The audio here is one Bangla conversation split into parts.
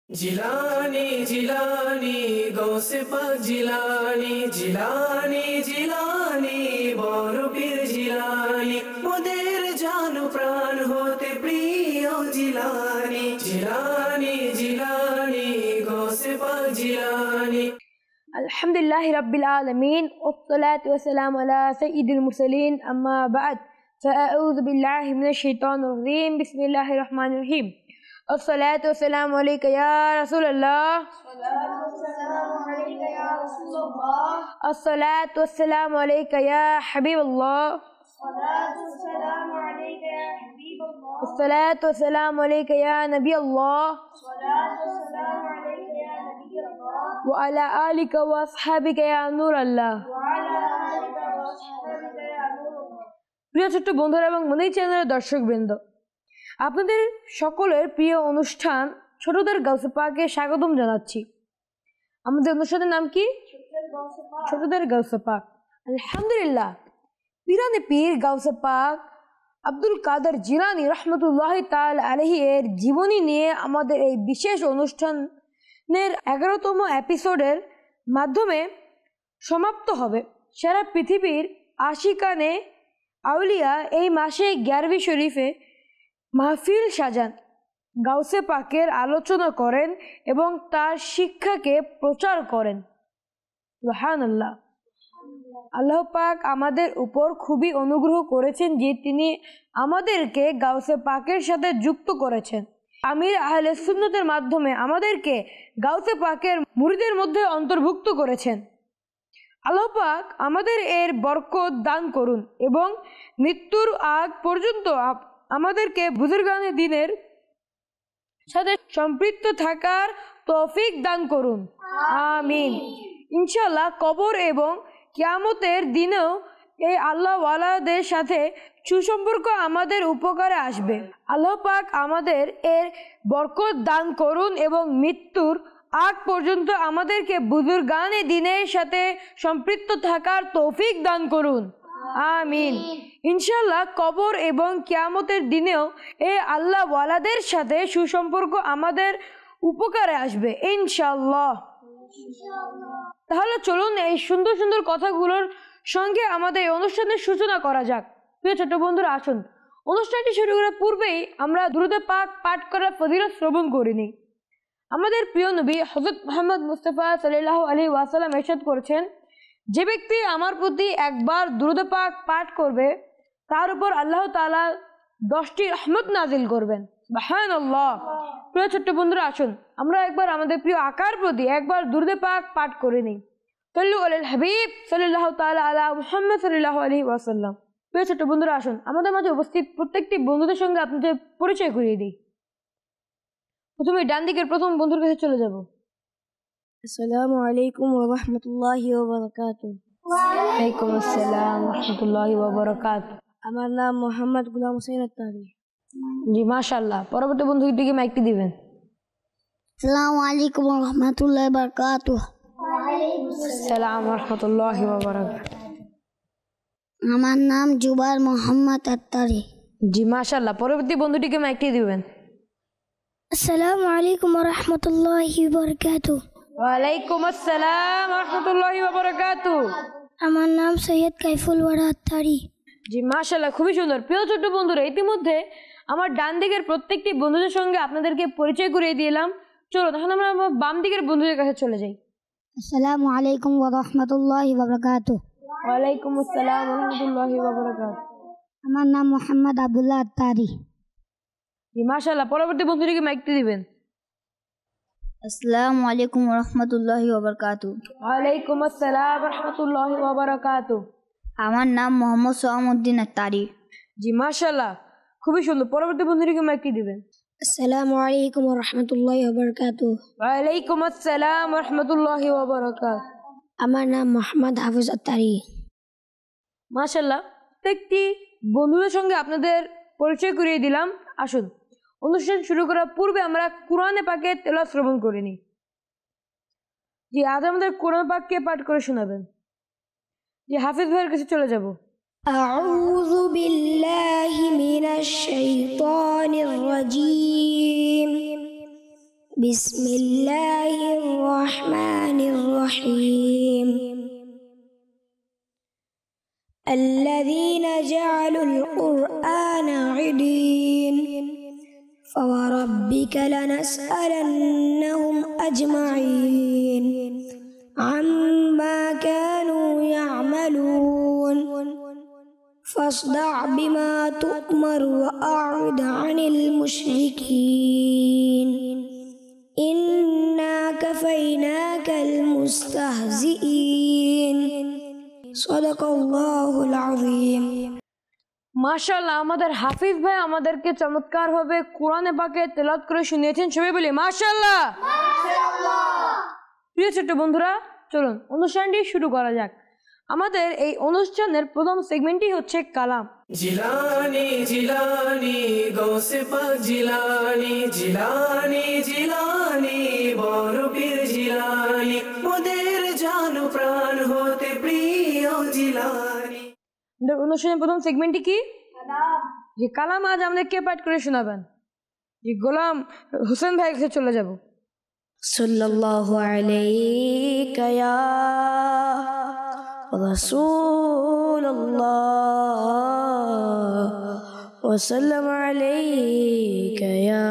জিলানি জিলানি গৌসে পাক জিলানি জিলানি জিলানি বড় পীর জিলানি মোদের জান প্রাণ হতে প্রিয় জিলানি জিলানি জিলানি গৌসে পাক জিলানি। আলহামদুলিল্লাহি রাব্বিল আলামিন والصلاة والسلام على سيد المرسلين أما بعد فأعوذ بالله من الشيطان الرجيم بسم الله الرحمن الرحيم الصلاة والسلام عليك يا رسول الله الصلاة والسلام عليك يا حبيب الله الصلاة والسلام عليك يا نبي الله وعلى آلك وأصحابك يا نور الله। প্রিয় ছোট্ট বন্ধুরা এবং মনির চ্যানেলের দর্শকবৃন্দ, আপনাদের সকলের প্রিয় অনুষ্ঠান ছোটদের গাউসে পাকে স্বাগতম জানাচ্ছি। আমাদের অনুষ্ঠানের নাম কি? ছোটদের গাউসে পাক। আলহামদুলিল্লাহ, পীরানে পীর গাউসে পাক আব্দুল কাদের জিলানী রহমতুল্লাহি তাআলা আলাইহি এর জীবনী নিয়ে আমাদের এই বিশেষ অনুষ্ঠানের 11তম এপিসোডের মাধ্যমে সমাপ্ত হবে। সারা পৃথিবীর আশিকানে আউলিয়া এই মাসে 11 শরীফে মাহফিল সাজান, গাউসে পাকের আলোচনা করেন এবং তার শিক্ষাকে প্রচার করেন। সুবহানাল্লাহ। আল্লাহ পাক আমাদের উপর খুবই অনুগ্রহ করেছেন যে তিনি আমাদেরকে গাউসে পাকের সাথে যুক্ত করেছেন। আমির আহলে সুন্নতের মাধ্যমে আমাদেরকে গাউসে পাকের মুরিদের মধ্যে অন্তর্ভুক্ত করেছেন। আল্লাহ পাক আমাদের এর বরকত দান করুন এবং মৃত্যুর আগ পর্যন্ত আমাদেরকে বুজুর্গানে দ্বীনের সাথে সম্পৃক্ত থাকার তৌফিক দান করুন, আমিন। ইনশাআল্লাহ কবর এবং কিয়ামতের দিনেও এই আল্লাহ ওয়ালাদের সাথে সুসম্পর্ক আমাদের উপকারে আসবে। আল্লাহ পাক আমাদের এর বরকত দান করুন এবং মৃত্যুর আগ পর্যন্ত আমাদেরকে বুজুর্গানে দ্বীনের সাথে সম্পৃক্ত থাকার তৌফিক দান করুন, আমিন। ইনশাআল্লাহ কবর এবং কিয়ামতের দিনেও এই আল্লাহ ওয়ালাদের সাথে সুসম্পর্ক আমাদের উপকারে আসবে ইনশাআল্লাহ। তাহলে চলুন এই সুন্দর সুন্দর কথাগুলোর সঙ্গে আমাদের এই অনুষ্ঠানের সূচনা করা যাক। প্রিয় ছোট বন্ধুরা, আসুন অনুষ্ঠানটি শুরু করার পূর্বেই আমরা দুরূদ পাক পাঠ করার ফজিলত শ্রবণ করে নিই। আমাদের প্রিয় নবী হযরত মুহাম্মদ মুস্তাফা সাল্লাল্লাহু আলাইহি ওয়াসাল্লাম ইরশাদ করেছেন, যে ব্যক্তি আমার প্রতি একবার দুরূদ পাক পাঠ করবে তার উপর আল্লাহ তাআলা 10টি রহমত নাজিল করবেন। সুবহানাল্লাহ। প্রিয় ছোট্ট বন্ধুরা, আসুন আমরা একবার আমাদের প্রিয় আকার প্রতি একবার দুরূদ পাক পাঠ করে নিই। সাল্লু আলাল হাবিব সাল্লাল্লাহু তাআলা আলা মুহাম্মদ সাল্লাল্লাহু আলাইহি ওয়াসাল্লাম। প্রিয় ছোট্ট বন্ধুরা, আসুন আমাদের মাঝে উপস্থিত প্রত্যেকটি বন্ধুদের সঙ্গে আপনাদের পরিচয় করিয়ে দিই। প্রথমে ডান দিকের প্রথম বন্ধুর কাছে চলে যাব। আসসালামু আলাইকুম ওয়া রাহমাতুল্লাহি ওয়া বারাকাতুহু। ওয়া আলাইকুম আসসালাম ওয়া রাহমাতুল্লাহি ওয়া বারাকাতুহু। আমার নাম মোহাম্মদ গোলাম হোসেন আত্তারি। জি মাশাআল্লাহ। পরবর্তী বন্ধুটিকে মাইকটি দিবেন। আসসালামু আলাইকুম ওয়া রাহমাতুল্লাহি ওয়া বারাকাতুহু। ওয়া আলাইকুম আসসালাম ওয়া রাহমাতুল্লাহি ওয়া বারাকাতুহু। আমার নাম জুবার মোহাম্মদ আত্তারি। জি মাশাআল্লাহ। পরবর্তী বন্ধুটিকে মাইকটি দিবেন। আসসালামু আলাইকুম ওয়া রাহমাতুল্লাহি ওয়া বারাকাতুহু। ওয়া আলাইকুম আসসালাম ওয়া রাহমাতুল্লাহি ওয়া বারাকাতুহু। আমার নাম সৈয়দ কাইফুল ওয়ারা আত্তারি। জি মাশাআল্লাহ, খুবই সুন্দর। প্রিয় ছোট্ট বন্ধুরা, ইতিমধ্যে আমার ডান দিকের প্রত্যেকটি বন্ধুদের সঙ্গে আপনাদেরকে পরিচয় করিয়ে দিলাম। চলো তখন আমরা বাম দিকের বন্ধুদের কাছে চলে যাই। আসসালামু আলাইকুম ওয়া রাহমাতুল্লাহি ওয়া বারাকাতুহু। ওয়া আলাইকুম আসসালাম ওয়া রাহমাতুল্লাহি ওয়া বারাকাতুহু। আমার নাম মোহাম্মদ আব্দুল্লাহ আত্তারি। জি মাশাআল্লাহ। পরবর্তী বন্ধুটিকে মাইকটি দিবেন। আসসালামু আলাইকুম ওয়া রাহমাতুল্লাহি ওয়া বারাকাতুহু। ওয়া আলাইকুম আসসালাম ওয়া রাহমাতুল্লাহি ওয়া বারাকাতুহু। আমার নাম মোহাম্মদ সোহামউদ্দিন আত্তারি। জি মাশাআল্লাহ, খুবই সুন্দর। পরবর্তী বন্ধুটিকে মাইকটি দিবেন। আসসালামু আলাইকুম ওয়া রাহমাতুল্লাহি ওয়া বারাকাতুহু। ওয়া আলাইকুম আসসালাম ওয়া রাহমাতুল্লাহি ওয়া বারাকাতুহু। আমার নাম মোহাম্মদ হাফিজ আত্তারি। মাশাআল্লাহ, প্রত্যেকটি বন্ধুদের সঙ্গে আপনাদের পরিচয় করিয়ে দিলাম। আসুন অনুষ্ঠান শুরু করার পূর্বে আমরা কুরআনে পাকের তেলাওয়াত শ্রবণ করে নিই। জি আজ আমাদের কোরআন পাক কে পাঠ করে শোনাবেন? জি হাফিজ ভাইয়ের কাছে চলে যাব। আউযু বিল্লাহি মিনাশ শাইতানির রাজীম بسم الله الرحمن الرحيم الذين جعلوا القرآن عضين فوربك لنسألنهم أجمعين عما كانوا يعملون فاصدع بما تؤمر وأعرض عن المشركين إنا كفيناك المستهزئين صدق الله العظيم মাশাআল্লাহ, আমাদের হাফিজ ভাই আমাদেরকে চমৎকারভাবে কোরআনে পাকে তেলাওয়াত করে শুনিয়েছেন। সবাই বলি মাশাআল্লাহ। প্রিয় ছোট্ট বন্ধুরা, চলুন অনুষ্ঠানটি শুরু করা যাক। আমাদের এই অনুষ্ঠানের প্রথম সেগমেন্টই হচ্ছে কালাম। জিলানি জিলানি গৌসে পাক জিলানি, জিলানি জিলানি বড় পীর জিলানি, মোদের জানো প্রাণ হতে প্রিয় জিলানি। অনুষ্ঠানের প্রথম সেগমেন্টটি কি? যে কালাম। আজ আমাদের কে পাঠ করে শোনাবেন? যে গোলাম হোসেন ভাইয়ের কাছে চলে যাব। সাল্লাল্লাহু আলাইকা ইয়া রাসূলুল্লাহ ওয়া সাল্লামু আলাইকা ইয়া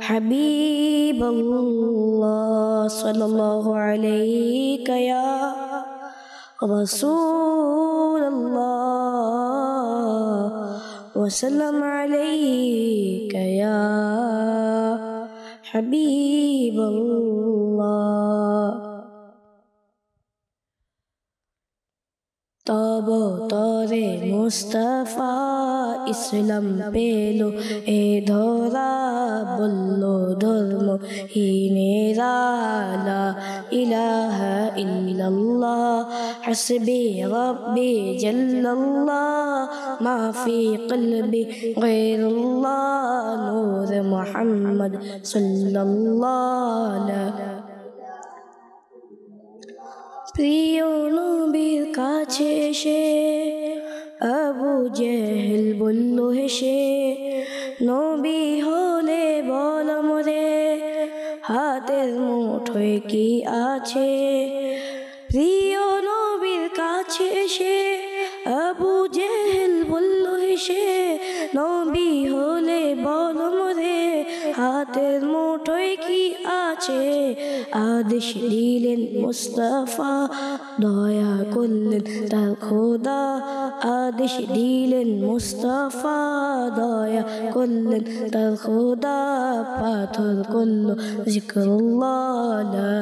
হাবিবাল্লাহ সাল্লাল্লাহু আলাইকা ইয়া রাসূলুল্লাহ ওয়া সাল্লামু আলাইকা ইয়া হাবিবাল্লাহ। তব তরে মুস্তাফা ইসলাম পেলো এ ধরা, বলল ধর্ম হিনেরা লা ইলাহা ইল্লাল্লাহ হাসবি রব্বি জাল্লাল্লাহ মা ফি কলবি গায়রুল্লাহ নূর মুহাম্মদ সাল্লাল্লাহু। প্রিয় নবীর কাছে এসে আবু জেহেল বলল হেসে, নবী হলে বল মোরে হাতের মুঠোয় কি আছে। প্রিয় নবীর কাছে এসে আবু জেহেল বলল হেসে, নবী হলে বল মোরে হাতের মুঠোয় কি আছে। আদেশ দিলেন মুস্তাফা, দয়া করলেন তার খোদা। আদেশ দিলেন মুস্তাফা, দয়া করলেন তার খোদা। পাথর করল জিক্রুল্লাহ লা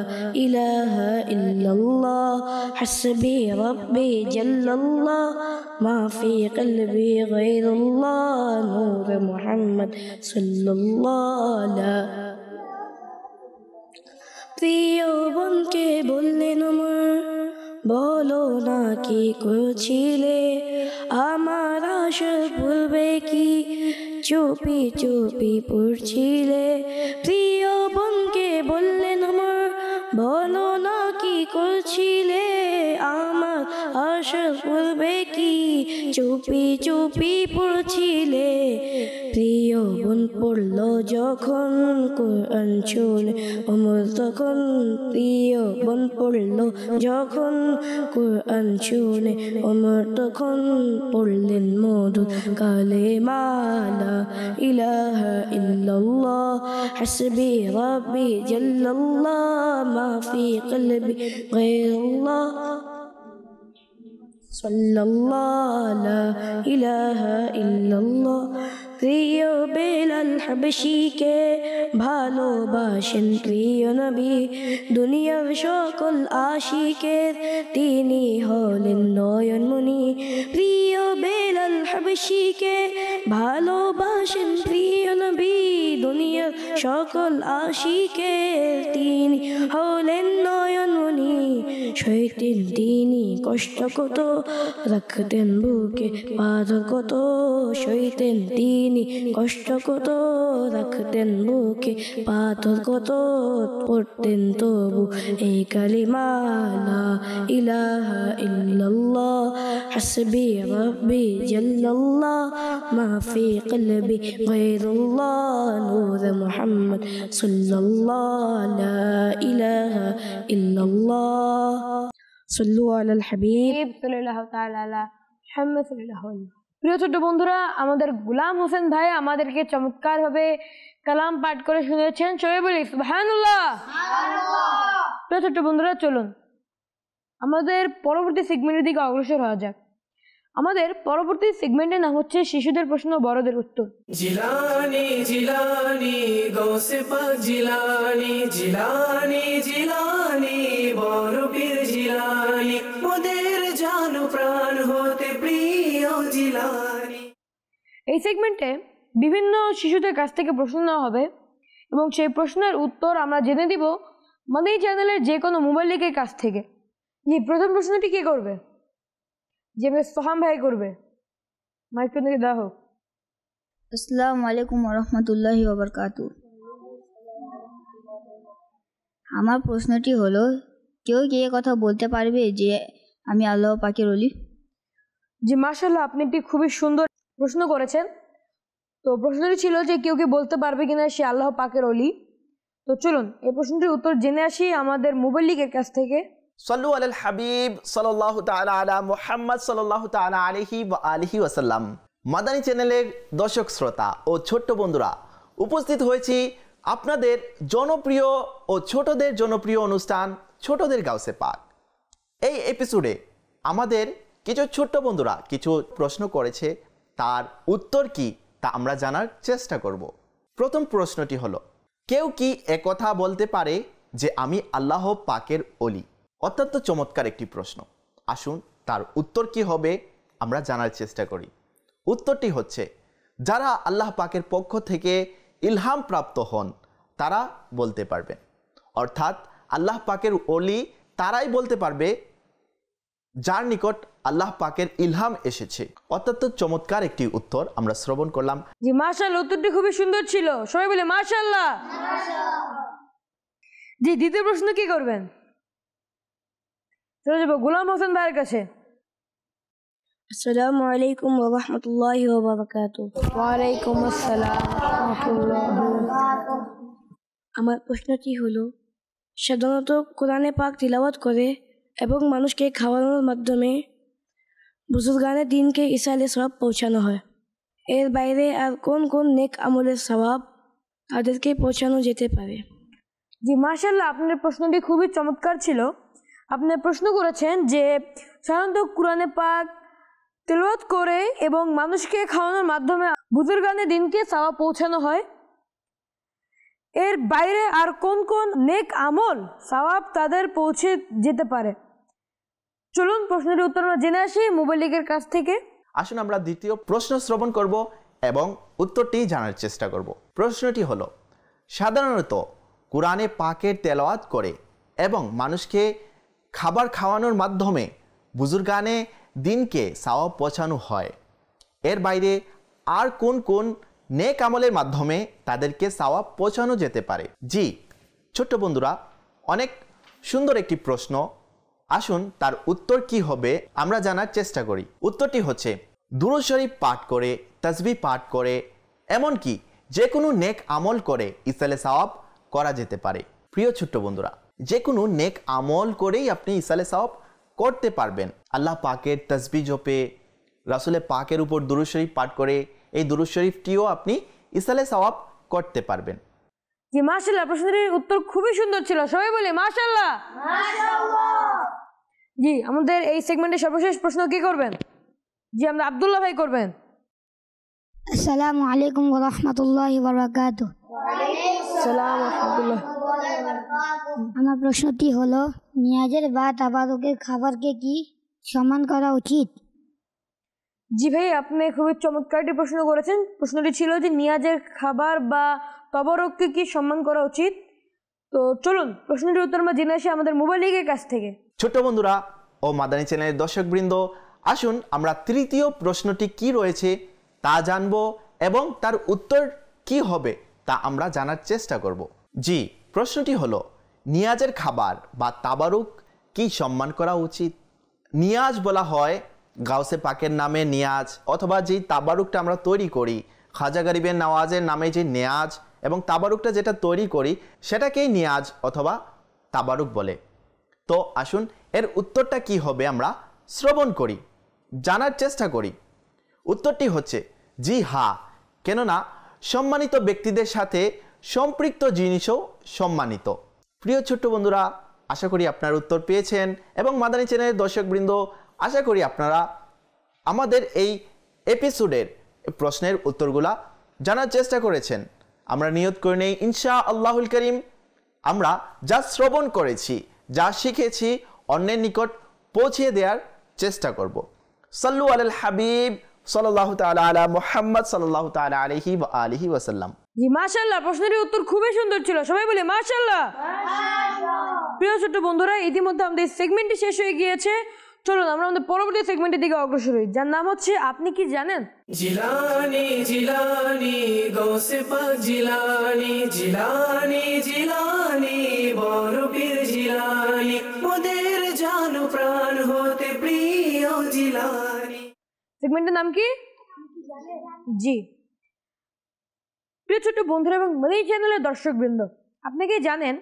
ইলাহা ইল্লাল্লাহ হাসবি রব্বি জাল্লাল্লাহ মা ফি কলবি গায়রুল্লাহ নূর মুহাম্মদ সাল্লাল্লাহু। প্রিয় বোনকে বললেন আমার, বলো না কি করছিলে, আমার আশার পূর্বে কি চুপি চুপি পড়ছিলে। প্রিয় বোনকে বললেন আমার, বলো না কি করছিলে, আমার আশার পূর্বে কি চুপি চুপি পড়ছিলে। প্রিয় বোন পড়ল যখন কোরআন শুনে ওমর তখন, প্রিয় বোন পড়ল যখন কোরআন শুনে ওমর তখন, পড়লেন মধুর কালেমা লা ইলাহা ইল্লাল্লাহ হাসবি রব্বি জাল্লাল্লাহ মা ফি কলবি গায়রুল্লাহ সাল্লাল্লাহু লা ইলাহা ইল্লাল্লাহ। প্রিয় বেলাল হাবশিকে ভালোবাসেন প্রিয় নবী, দুনিয়ার সকল আশিকের তিনি হলেন নয়নমণি। প্রিয় বেলাল হাবশিকে ভালোবাসেন প্রিয় নবী, দুনিয়ার সকল আশিকের তিনি হলেন নয়নমণি। সইতেন তিনি কষ্ট কত, রাখতেন বুকে পাথর কত, সইতেন তিনি তিনি কষ্ট কত রাখতেন বুকে, পাথর কত পড়তেন তবু এই কালিমা লা ইলাহা ইল্লাল্লাহ হাসবি রাব্বি জাল্লাল্লাহ মা ফি কলবি গায়রুল্লাহ নূর মুহাম্মদ সাল্লাল্লাহ লা ইলাহা ইল্লাল্লাহ সাল্লু আলাল হাবিব সাল্লাল্লাহু তাআলা আলা মুহাম্মদ সাল্লাল্লাহু আলাইহি। প্রিয় ছোট্ট বন্ধুরা, আমাদের গোলাম হোসেন ভাই আমাদেরকে চমৎকারভাবে কালাম পাঠ করে শুনিয়েছেন। সবাই বলি সুবহানাল্লাহ। প্রিয় ছোট্ট বন্ধুরা, চলুন আমাদের পরবর্তী সেগমেন্টের দিকে অগ্রসর হওয়া যাক। আমাদের পরবর্তী সেগমেন্টের নাম হচ্ছে শিশুদের প্রশ্ন বড়দের উত্তর। জিলানি জিলানি গৌসে পাক জিলানি, জিলানি জিলানি বড় পীর জিলানি, মোদের জান প্রাণ হতে প্রিয় জিলানি। এই সেগমেন্টে বিভিন্ন শিশুদের কাছ থেকে প্রশ্ন নেওয়া হবে এবং সেই প্রশ্নের উত্তর আমরা জেনে দিব মাদানী চ্যানেলের যে কোনো মোবাইল লিঙ্কের কাছ থেকে। জি, প্রথম প্রশ্নটি কে করবে? যে সোহাম ভাই করবে। মাইকটা থেকে দেওয়া হোক। আসসালামু আলাইকুম রহমতুল্লাহি ওয়া বারাকাতুহু। আমার প্রশ্নটি হলো, কেউ কি এ কথা বলতে পারবে যে আমি আল্লাহ পাকের ওলি? জি, মাশাআল্লাহ, আপনি একটি খুবই সুন্দর প্রশ্ন করেছেন। তো প্রশ্নটি ছিল যে কেউ কি বলতে পারবে কিনা সে আল্লাহ পাকের ওলি। তো চলুন এই প্রশ্নটির উত্তর জেনে আসি আমাদের মোবাইল লিঙ্কের কাছ থেকে। সাল্লু আলাল হাবিব সাল্লাল্লাহু তাআলা আলা মুহাম্মদ সাল্লাল্লাহু তাআলা আলাইহি ওয়া আলিহি ওয়াসাল্লাম। মাদানী চ্যানেলের দর্শক শ্রোতা ও ছোট্ট বন্ধুরা, উপস্থিত হয়েছি আপনাদের জনপ্রিয় ও ছোটদের জনপ্রিয় অনুষ্ঠান ছোটদের গাউসে পাক। এই এপিসোডে আমাদের কিছু ছোট্ট বন্ধুরা কিছু প্রশ্ন করেছে, তার উত্তর কি তা আমরা জানার চেষ্টা করব। প্রথম প্রশ্নটি হলো, কেউ কি একথা বলতে পারে যে আমি আল্লাহ পাকের ওলি? অত্যন্ত চমৎকার একটি প্রশ্ন। আসুন তার উত্তর কি হবে আমরা জানার চেষ্টা করি। উত্তরটি হচ্ছে, যারা আল্লাহ পাকের পক্ষ থেকে ইলহাম প্রাপ্ত হন তারা বলতে পারবেন। অর্থাৎ আল্লাহ পাকের ওলি তারাই বলতে পারবে যার নিকট আল্লাহ পাকের ইলহাম এসেছে। অত্যন্ত চমৎকার একটি উত্তর আমরা শ্রবণ করলাম। জি, মাশাআল্লাহ, উত্তরটি খুবই সুন্দর ছিল। সবাই বলে মাশাআল্লাহ। জি, দ্বিতীয় প্রশ্ন কি করবেন? চলে যাবো গোলাম হোসেন ভাইয়ের কাছে। আসসালামু আলাইকুম ওয়া রাহমাতুল্লাহি ওয়া বারাকাতুহু। ওয়ালাইকুম আসসালাম রাহমাতুল্লাহ। আমার প্রশ্নটি হলো, সাধারণত কোরআনে পাক তিলাওয়াত করে এবং মানুষকে খাওয়ানোর মাধ্যমে বুজুর্গানে দিনকে ইসালে সওয়াব পৌঁছানো হয়। এর বাইরে আর কোন কোন নেক আমলের সওয়াব তাদেরকে পৌঁছানো যেতে পারে? জি, মাশাআল্লাহ, আপনার প্রশ্নটি খুবই চমৎকার ছিল। আপনি প্রশ্ন করেছেন যে সাধারণত কোরআনে পাক তেলাওয়াত করে এবং মানুষকে খাওয়ানোর মাধ্যমে বুজুর্গানে দিনকে সওয়াব পৌঁছানো হয়। এর বাইরে আর কোন কোন নেক আমল সওয়াব তাদের পৌঁছে যেতে পারে? চলুন প্রশ্নের উত্তর আমরা জেনে আসি মোবাইল লিঙ্কের কাছ থেকে। আসুন আমরা দ্বিতীয় প্রশ্ন শ্রবণ করব এবং উত্তরটি জানার চেষ্টা করব। প্রশ্নটি হলো, সাধারণত কোরআনে পাকের তেলাওয়াত করে এবং মানুষকে খাবার খাওয়ানোর মাধ্যমে বুজুর্গানে দিনকে সওয়াব পৌঁছানো হয়। এর বাইরে আর কোন কোন নেক আমলের মাধ্যমে তাদেরকে সওয়াব পৌঁছানো যেতে পারে? জি ছোট্ট বন্ধুরা, অনেক সুন্দর একটি প্রশ্ন। আসুন তার উত্তর কি হবে আমরা জানার চেষ্টা করি। উত্তরটি হচ্ছে, দুরূদ শরীফ পাঠ করে, তাসবিহ পাঠ করে, এমনকি যে কোনো নেক আমল করে ইসালে সওয়াব করা যেতে পারে। প্রিয় ছোট্ট বন্ধুরা, যে কোনো নেক আমল করেই আপনি ইসালে সওয়াব করতে পারবেন। আল্লাহ পাকের তাসবিহ জপে, রাসূলে পাকের উপর দুরূদ শরীফ পাঠ করে এই দুরূদ শরীফটিও আপনি ইসালে সওয়াব করতে পারবেন। জি, মাশাআল্লাহ, প্রশ্নটির উত্তর খুবই সুন্দর ছিল। সবাই বলে মাশাআল্লাহ। জি, আমাদের এই সেগমেন্টের সর্বশেষ প্রশ্ন কি করবেন? জি, আমরা আব্দুল্লাহ ভাই করবেন। আসসালামু আলাইকুম ওয়া রাহমাতুল্লাহি ওয়া বারাকাতুহু। সালাম রাহমাতুল্লাহ। আমার প্রশ্নটি হলো, নিয়াজের বা তাবারুকের খাবারকে কি সম্মান করা উচিত? জি ভাই, আপনি খুবই চমৎকার একটি প্রশ্ন করেছেন। প্রশ্নটি ছিল যে নিয়াজের খাবার বা তবরককে কি সম্মান করা উচিত। তো চলুন প্রশ্নটির উত্তর আমরা জেনে আসি আমাদের মোবাইল লিঙ্কের কাছ থেকে। ছোট্ট বন্ধুরা ও মাদানী চ্যানেলের দর্শকবৃন্দ, আসুন আমরা তৃতীয় প্রশ্নটি কি রয়েছে তা জানবো এবং তার উত্তর কি হবে তা আমরা জানার চেষ্টা করব। জি, প্রশ্নটি হলো নিয়াজের খাবার বা তাবারুক কি সম্মান করা উচিত? নিয়াজ বলা হয় গাউসে পাকের নামে নিয়াজ, অথবা যে তাবারুকটা আমরা তৈরি করি খাজা গরিবের নওয়াজের নামে যে নিয়াজ এবং তাবারুকটা যেটা তৈরি করি সেটাকেই নিয়াজ অথবা তাবারুক বলে। তো আসুন এর উত্তরটা কি হবে আমরা শ্রবণ করি, জানার চেষ্টা করি। উত্তরটি হচ্ছে জি হ্যাঁ, কেননা সম্মানিত ব্যক্তিদের সাথে সম্পৃক্ত জিনিসও সম্মানিত। প্রিয় ছোট্ট বন্ধুরা, আশা করি আপনার উত্তর পেয়েছেন এবং মাদানী চ্যানেলের দর্শকবৃন্দ আশা করি আপনারা আমাদের এই এপিসোডের প্রশ্নের উত্তরগুলা জানার চেষ্টা করেছেন। আমরা নিয়ত করে নেই ইনশা আল্লাহুল করিম আমরা যা শ্রবণ করেছি, যা শিখেছি অন্যের নিকট পৌঁছে দেওয়ার চেষ্টা করব। সাল্লু আলাল হাবিব সাল্লাল্লাহু তাআলা আলা মুহাম্মদ সাল্লাল্লাহু তাআলা আলাইহি ওয়া আলিহি ওয়াসাল্লাম। জি মাশাআল্লাহ, প্রশ্নের উত্তর খুবই সুন্দর ছিল, সবাই বলে মাশাআল্লাহ। প্রিয় ছোট্ট বন্ধুরা, ইতিমধ্যে আমাদের সেগমেন্টটি শেষ হয়ে গিয়েছে। চলুন আমরা আমাদের পরবর্তী সেগমেন্টের দিকে অগ্রসর হই, যার নাম হচ্ছে আপনি কি জানেন। জিলানি জিলানি গৌসে পাক জিলানি, জিলানি জিলানি বড় পীর জিলানি, মোদের জান প্রাণ হতে প্রিয় জিলানি। সেগমেন্টের নাম কি? জি প্রিয় ছোট্ট বন্ধুরা এবং মাদানী চ্যানেলের দর্শকবৃন্দ, আপনি কি জানেন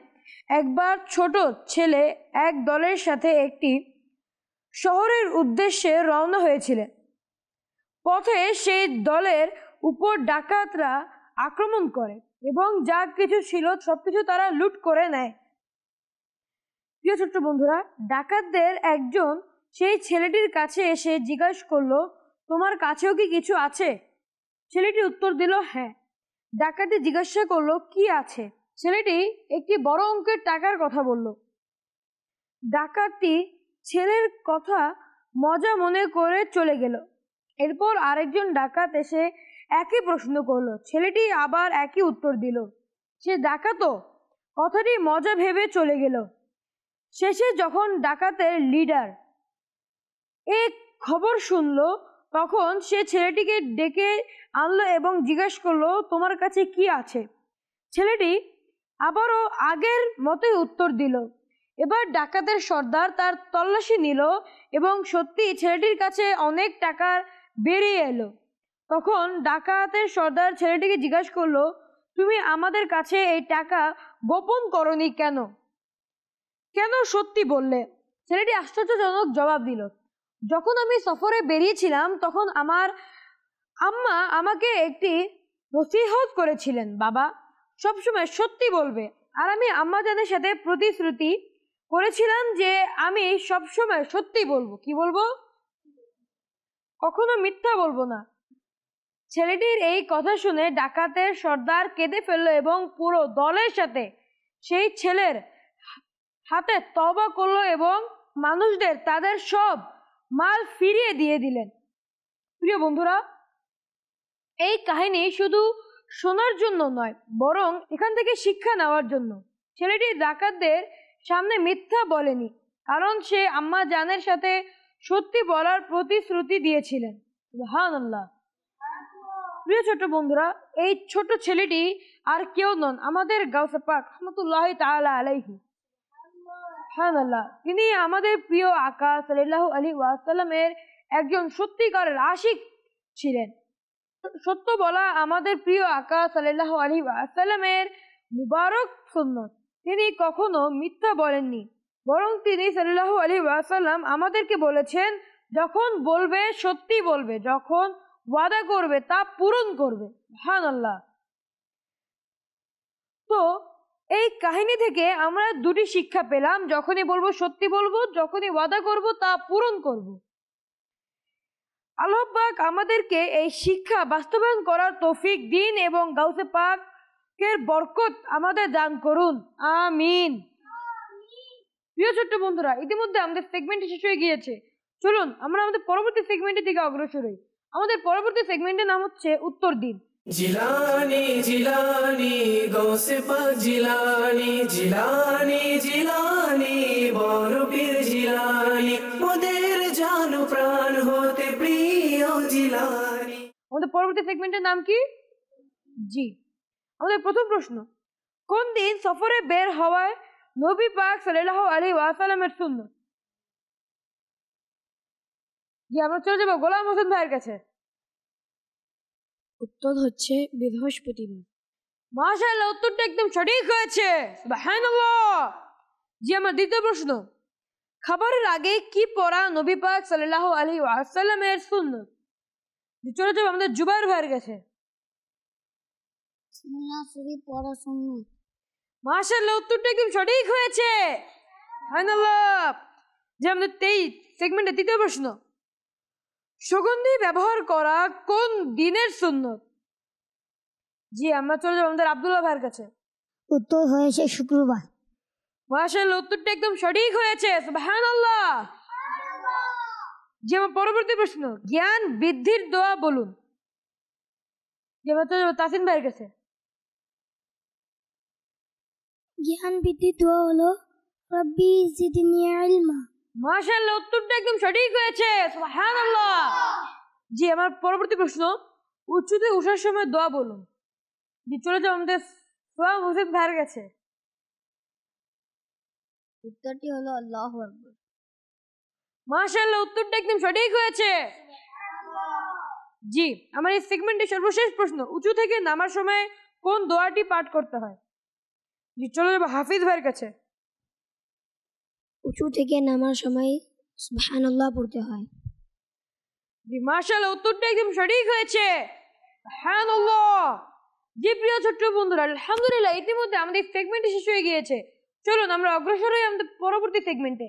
একবার ছোট ছেলে এক দলের সাথে একটি শহরের উদ্দেশ্যে রওনা হয়েছিলেন। পথে সেই দলের উপর ডাকাতরা আক্রমণ করে এবং যা কিছু ছিল সবকিছু তারা লুট করে নেয়। প্রিয় ছোট্ট বন্ধুরা, ডাকাতদের একজন সেই ছেলেটির কাছে এসে জিজ্ঞাসা করলো, তোমার কাছেও কি কিছু আছে? ছেলেটি উত্তর দিল হ্যাঁ। ডাকাতটি জিজ্ঞাসা করলো কি আছে? ছেলেটি একটি বড় অঙ্কের টাকার কথা বলল। ডাকাতটি ছেলের কথা মজা মনে করে চলে গেল। এরপর আরেকজন ডাকাত এসে একই প্রশ্ন করলো। ছেলেটি আবার একই উত্তর দিল। সে ডাকাতও কথাটি মজা ভেবে চলে গেল। শেষে যখন ডাকাতের লিডার এই খবর শুনলো, তখন সে ছেলেটিকে ডেকে আনলো এবং জিজ্ঞাসা করলো, তোমার কাছে কি আছে? ছেলেটি আবারও আগের মতোই উত্তর দিল। এবার ডাকাতের সর্দার তার তল্লাশি নিল এবং সত্যি ছেলেটির কাছে অনেক টাকা বেরিয়ে এলো। তখন ডাকাতের সর্দার ছেলেটিকে জিজ্ঞাসা করলো, তুমি আমাদের কাছে এই টাকা গোপন করনি কেন? কেন সত্যি বললে? ছেলেটি আশ্চর্যজনক জবাব দিল, যখন আমি সফরে বেরিয়েছিলাম তখন আমার আম্মা আমাকে একটি নসিহত করেছিলেন, বাবা সবসময় সত্যি বলবে। আর আমি আম্মাজানের সাথে প্রতিশ্রুতি করেছিলাম যে আমি সবসময় সত্যি বলবো। কি বলবো? কখনো মিথ্যা বলবো না। ছেলেটির এই কথা শুনে ডাকাতের সর্দার কেঁদে ফেললো এবং পুরো দলের সাথে সেই ছেলের হাতে তওবা করলো এবং মানুষদের তাদের সব মাল ফিরিয়ে দিয়ে দিলেন। প্রিয় বন্ধুরা, এই কাহিনী শুধু শোনার জন্য নয়, বরং এখান থেকে শিক্ষা নেওয়ার জন্য। ছেলেটি ডাকাতদের সামনে মিথ্যা বলেনি, কারণ সে আম্মা জানের সাথে সত্যি বলার প্রতিশ্রুতি দিয়েছিলেন। সুবহানাল্লাহ। প্রিয় ছোট বন্ধুরা, এই ছোট ছেলেটি আর কেউ নন, আমাদের গাউসে পাক রাহমাতুল্লাহি তাআলা আলাইহি। সুবহানাল্লাহ। তিনি আমাদের প্রিয় আকা সাল্লাল্লাহু আলাইহি ওয়াসাল্লামের একজন সত্যিকারের আশিক ছিলেন। সত্য বলা আমাদের প্রিয় আকা সাল্লাল্লাহু আলাইহি ওয়াসাল্লামের মুবারক সুন্নত। তিনি কখনো মিথ্যা বলেননি, বরং তিনি সাল্লাল্লাহু আলাইহি ওয়াসাল্লাম আমাদেরকে বলেছেন, যখন বলবে সত্যি বলবে, যখন ওয়াদা করবে তা পূরণ করবে। সুবহানাল্লাহ। তো এই কাহিনী থেকে আমরা দুটি শিক্ষা পেলাম, যখনই বলবো সত্যি বলবো, যখনই ওয়াদা করব তা পূরণ করব। আল্লাহ পাক আমাদেরকে এই শিক্ষা বাস্তবায়ন করার তৌফিক দিন এবং গাউসে পাকের বরকত আমাদের দান করুন, আমিন। প্রিয় ছোট্ট বন্ধুরা, ইতিমধ্যে আমাদের সেগমেন্ট শেষ হয়ে গিয়েছে। চলুন আমরা আমাদের পরবর্তী সেগমেন্টের দিকে অগ্রসর হই। আমাদের পরবর্তী সেগমেন্টের নাম হচ্ছে উত্তর দিন। জিলানি জিলানি গৌসে পাক জিলানি, জিলানি জিলানি বড় পীর জিলানি, মোদের জান প্রাণ হতে প্রিয় জিলানি। আমাদের পরবর্তী সেগমেন্টের নাম কি? জি, আমাদের প্রথম প্রশ্ন, কোন দিন সফরে বের হওয়ায় নবী পাক সাল্লাল্লাহু আলাইহি ওয়াসাল্লামের সুন্নাত? জি, আমরা চলে যাবো গোলাম হোসেন ভাইয়ের কাছে। উত্তর হচ্ছে বৃহস্পতিবার। মাশাআল্লাহ, উত্তরটা একদম সঠিক হয়েছে, সুবহানাল্লাহ। জি, আমার দ্বিতীয় প্রশ্ন, খাবারের আগে কি পড়া নবী পাক সাল্লাল্লাহু আলাইহি ওয়াসাল্লামের সুন্নাত? জি, চলে যাবো আমাদের জুবাইর ভাইয়ের কাছে। বিসমিল্লাহ শরীফ পড়া সুন্নাত। মাশাআল্লাহ, উত্তরটা একদম সঠিক হয়েছে, সুবহানাল্লাহ। যে আমাদের 23 সেগমেন্টের তৃতীয় প্রশ্ন, সুগন্ধি ব্যবহার করা কোন দিনের সুন্নাত? জি, আমরা চলে যাবো আমাদের আব্দুল্লাহ ভাইয়ের কাছে। উত্তর হয়েছে শুক্রবার। মাশাআল্লাহ, উত্তরটা একদম সঠিক হয়েছে, সুবহানাল্লাহ। যে আমার পরবর্তী প্রশ্ন, জ্ঞান বৃদ্ধির দোয়া বলুন। যে আমরা চলে যাবো তাসিন ভাইয়ের কাছে। জ্ঞান বৃদ্ধির দোয়া হলো রব্বি জিদনি ইলমা। মাশাআল্লাহ, উত্তরটা একদম সঠিক হয়েছে, সুবহানাল্লাহ। জি, আমার পরবর্তী প্রশ্ন, উঁচুতে ওঠার সময় দোয়া বলুন। জি, চলে যাবো আমাদের সোহাগ হোসেন ভাইয়ের কাছে। উত্তরটি হলো আল্লাহু আকবার। মাশাআল্লাহ, উত্তরটা একদম সঠিক হয়েছে। জি, আমার এই সেগমেন্টের সর্বশেষ প্রশ্ন, উঁচু থেকে নামার সময় কোন দোয়াটি পাঠ করতে হয়? জি, চলে যাবো হাফিজ ভাইয়ের কাছে। উঁচু থেকে নামার সময় সুবহানাল্লাহ পড়তে হয়। জি, মাশাআল্লাহ, উত্তরটা একদম সঠিক হয়েছে, সুবহানাল্লাহ। জি, প্রিয় ছোট্ট বন্ধুরা, আলহামদুলিল্লাহ ইতিমধ্যে আমাদের সেগমেন্ট শেষ হয়ে গিয়েছে। চলুন আমরা অগ্রসর হই আমাদের পরবর্তী সেগমেন্টে।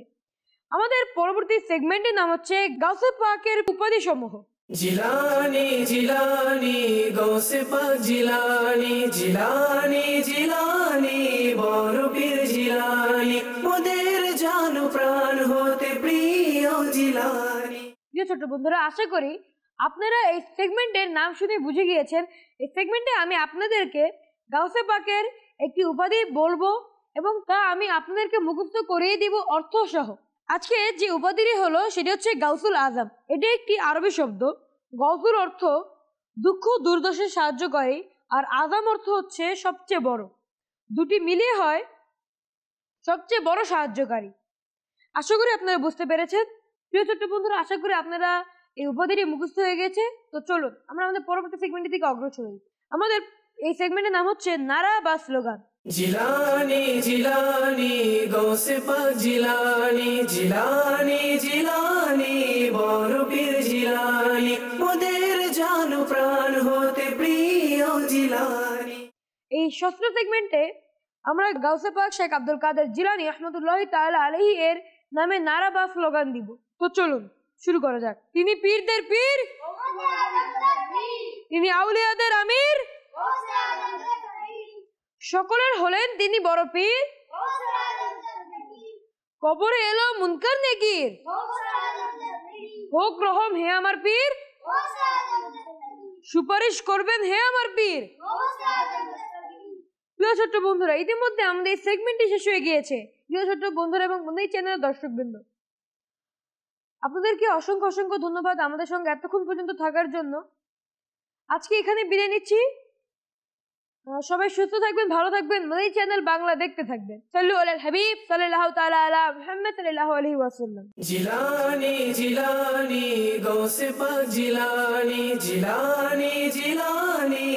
আমাদের পরবর্তী সেগমেন্টের নাম হচ্ছে গাউসে পাকের উপাধি সমূহ। জিলানি জিলানি গৌসে পাক জিলানি, জিলানি জিলানি বড় পীর জিলানি, মোদের জান প্রাণ হতে প্রিয় জিলানি। প্রিয় ছোট্ট বন্ধুরা, আশা করি আপনারা এই সেগমেন্টের নাম শুনে বুঝে গিয়েছেন। এই সেগমেন্টে আমি আপনাদেরকে গাউসে পাকের একটি উপাধি বলবো এবং তা আমি আপনাদেরকে মুখস্থ করিয়ে দিব অর্থ সহ। আজকে যে উপাধিটি হলো সেটি হচ্ছে গাউসুল আজম। এটি একটি আরবি শব্দ। গাউসুল অর্থ দুঃখ দুর্দশায় সাহায্যকারী, আর আজম অর্থ হচ্ছে সবচেয়ে বড়। দুটি মিলিয়ে হয় সবচেয়ে বড় সাহায্যকারী। আশা করি আপনারা বুঝতে পেরেছেন। প্রিয় ছোট্ট বন্ধুরা, আশা করি আপনারা এই উপাধিটি মুখস্থ হয়ে গেছে। তো চলুন আমরা আমাদের পরবর্তী সেগমেন্টের দিকে অগ্রসর হই। আমাদের এই সেগমেন্টের নাম হচ্ছে নারা বা স্লোগান। জিলানি জিলানি গৌসে পাক জিলানি, জিলানি জিলানি বড় পীর জিলানি, মোদের জান প্রাণ হতে প্রিয় জিলানি। এই ষষ্ঠ সেগমেন্টে আমরা গাউসে পাক শেখ আব্দুল কাদের জিলানী রাহমাতুল্লাহি তাআলা আলাইহি এর নামে নারা বা স্লোগান দিব। তো চলুন শুরু করা যাক। তিনি পীরদের পীর, তিনি আউলিয়াদের আমির, সকলের হলেন তিনি বড় পীর, কবরে এলো মুনকার নেকির, হোক রহম হে আমার পীর, সুপারিশ করবেন হে আমার পীর। প্রিয় ছোট্ট বন্ধুরা, ইতিমধ্যে আমাদের এই সেগমেন্টটি শেষ হয়ে গিয়েছে। প্রিয় ছোট্ট বন্ধুরা এবং এই চ্যানেলের দর্শকবৃন্দ, আপনাদেরকে অসংখ্য অসংখ্য ধন্যবাদ আমাদের সঙ্গে এতক্ষণ পর্যন্ত থাকার জন্য। আজকে এখানে বিদায় নিচ্ছি। সবাই সুস্থ থাকবেন, ভালো থাকবেন, এই চ্যানেল বাংলা দেখতে থাকবেন। সাল্লু আলাল হাবিব সাল্লাল্লাহু তাআলা আলা মুহাম্মদ সাল্লাল্লাহু আলাইহি ওয়াসাল্লাম। জিলানি জিলানি গৌসে পাক জিলানি, জিলানি জিলানি